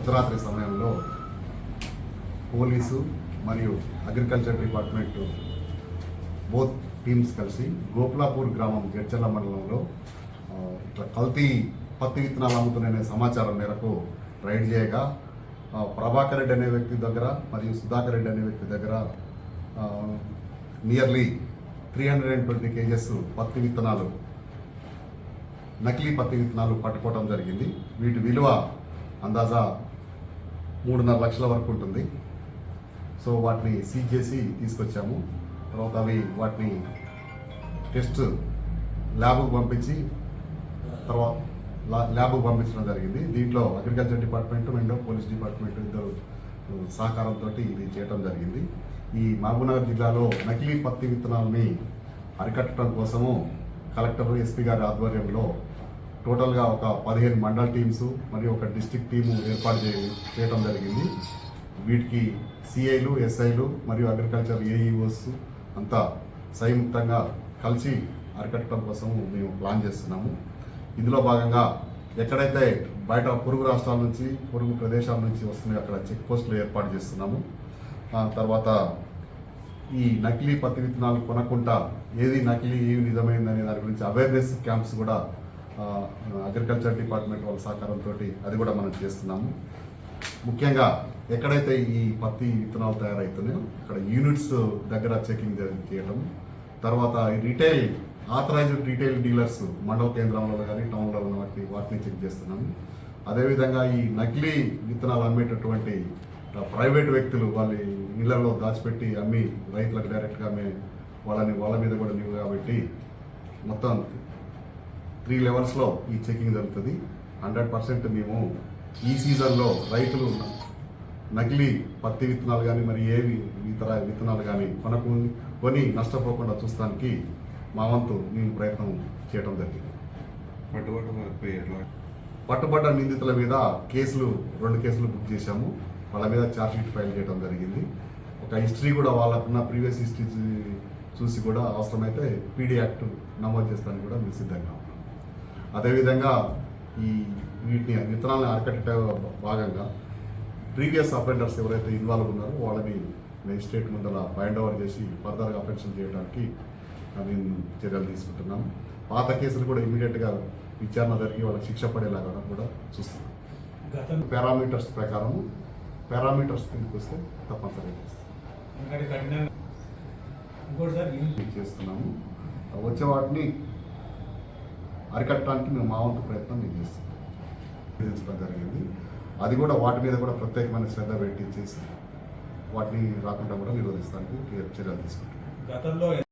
అర్ధరాత్రి సమయంలో పోలీసు మరియు అగ్రికల్చర్ డిపార్ట్మెంట్ బోత్ టీమ్స్ కలిసి గోపులాపూర్ గ్రామం జడ్చర్ల మండలంలో ఇట్లా కల్తీ పత్తి విత్తనాలు అమ్ముతున్న సమాచారం మేరకు రైడ్ చేయగా ప్రభాకర్ రెడ్డి అనే వ్యక్తి దగ్గర మరియు సుధాకర్ రెడ్డి అనే వ్యక్తి దగ్గర నియర్లీ 320 కేజెస్ పత్తి విత్తనాలు, నకిలీ పత్తి విత్తనాలు పట్టుకోవడం జరిగింది. వీటి విలువ అందాజా 3.5 లక్షల వరకు ఉంటుంది. సో వాటిని సీజ్ చేసి తీసుకొచ్చాము. తర్వాత వాటిని టెస్ట్ ల్యాబ్కు పంపించి ల్యాబ్కు పంపించడం జరిగింది. దీంట్లో agriculture department and police department ఇద్దరు సహకారంతో ఇది చేయడం జరిగింది. ఈ మహబూబ్నగర్ జిల్లాలో నకిలీ పత్తి విత్తనాలని అరికట్టడం కోసము కలెక్టర్, ఎస్పీ గారి ఆధ్వర్యంలో టోటల్గా ఒక 15 మండల్ టీమ్స్ మరియు ఒక డిస్ట్రిక్ట్ టీము ఏర్పాటు చేయడం జరిగింది. వీటికి సిఐలు, ఎస్ఐలు మరియు అగ్రికల్చర్ ఏఈఓస్ అంతా సంయుక్తంగా కలిసి అరికట్టడం కోసము మేము ప్లాన్ చేస్తున్నాము. ఇందులో భాగంగా ఎక్కడైతే బయట పొరుగు రాష్ట్రాల నుంచి, పొరుగు ప్రదేశాల నుంచి వస్తున్నాయో అక్కడ చెక్ పోస్టులు ఏర్పాటు చేస్తున్నాము. తర్వాత ఈ నకిలీ పత్తి విత్తనాలు కొనకుండా ఏది నకిలీ, ఏది నిజమైందనే దాని గురించి అవేర్నెస్ క్యాంప్స్ కూడా అగ్రికల్చర్ డిపార్ట్మెంట్ వాళ్ళ సహకారంతో అది కూడా మనం చేస్తున్నాము. ముఖ్యంగా ఎక్కడైతే ఈ పత్తి విత్తనాలు తయారవుతున్నాయో అక్కడ యూనిట్స్ దగ్గర చెకింగ్ చేయడం, తర్వాత రీటైల్ ఆథరైజ్డ్ రీటైల్ డీలర్స్ మండల కేంద్రంలో కానీ టౌన్లో ఉన్న వాటిని చెక్ చేస్తున్నాము. అదేవిధంగా ఈ నకిలీ విత్తనాలు అమ్మేటటువంటి ప్రైవేట్ వ్యక్తులు వాళ్ళ ఇళ్లలో దాచిపెట్టి అమ్మి రైతులకు డైరెక్ట్గా వాళ్ళ మీద కూడా నిలువ పెట్టి మొత్తం 3 లెవెల్స్లో ఈ చెకింగ్ జరుగుతుంది. 100% మేము ఈ సీజన్లో రైతులు నకిలీ పత్తి విత్తనాలు కానీ మరి ఏవి ఇతర విత్తనాలు కానీ కొని నష్టపోకుండా చూస్తానికి మా వంతు మేము ప్రయత్నం చేయడం జరిగింది. పట్టుబడ్డ నిందితుల మీద 2 కేసులు బుక్ చేశాము. వాళ్ళ మీద ఛార్జ్షీట్ ఫైల్ చేయడం జరిగింది. ఒక హిస్టరీ కూడా వాళ్ళకున్న ప్రీవియస్ హిస్టరీ చూసి కూడా అవసరమైతే పీడీ యాక్ట్ నమోదు చేస్తానికి కూడా మేము సిద్ధంగా ఉన్నాం. అదేవిధంగా ఈ వీటిని విత్తనాలను అరికట్టే భాగంగా ప్రీవియస్ అఫెండర్స్ ఎవరైతే ఇన్వాల్వ్ ఉన్నారో వాళ్ళని మెజిస్ట్రేట్ ముందర బైండ్ ఓవర్ చేసి ఫర్దర్గా అఫెన్షన్ చేయడానికి మేము చర్యలు తీసుకుంటున్నాము. పాత కేసులు కూడా ఇమీడియట్గా విచారణ జరిగి వాళ్ళకి శిక్ష పడేలాగా కూడా చూస్తున్నాం. పారామీటర్స్ ప్రకారం కిందకి వస్తే తప్పనిసరిగా చేస్తున్నాము. వచ్చే వాటిని అరికట్టడానికి మేము మా వంతు ప్రయత్నం మేము చేస్తున్నాం జరిగింది. అది కూడా వాటి మీద కూడా ప్రత్యేకమైన శ్రద్ధ పెట్టి చేసి వాటిని రాకుండా కూడా నిరోధిస్తానికి చర్యలు తీసుకుంటాం.